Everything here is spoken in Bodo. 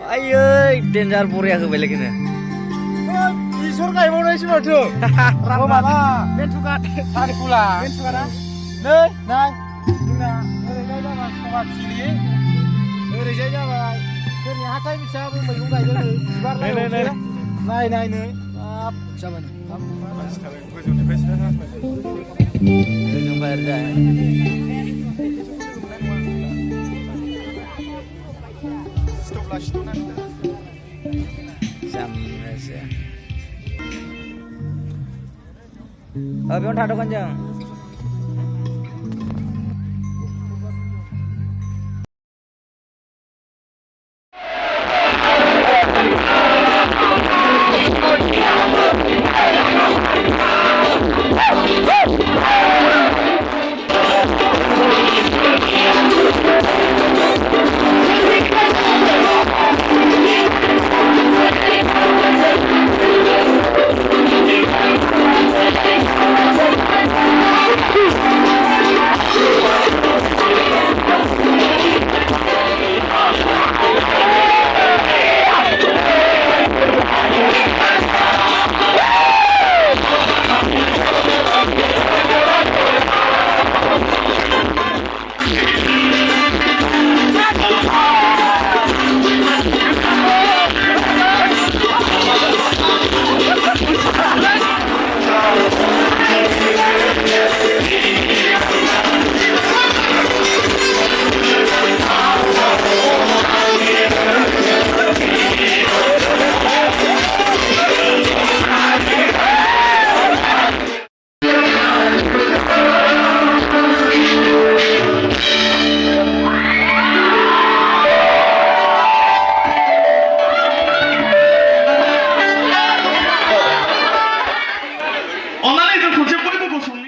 आयै डेन्जार बरिया होबाय लोगोनो बेसर गायबावनायसो माथो राव माबा मेन्थुका सारिफुला मेन्थुकाना नै नाय जोंना ओरैजाय जाबाय समाथिलि ओरैजाय जाबाय सोरनि हाथाय फिसाबो मैगं गायदों नै बिबार नाय नाय नै हाब जाबाय गोजौनिफ्राय जामनोसै बेयावनो थाथ'गोन जों अन्नानै जों खनसे बयबो गसं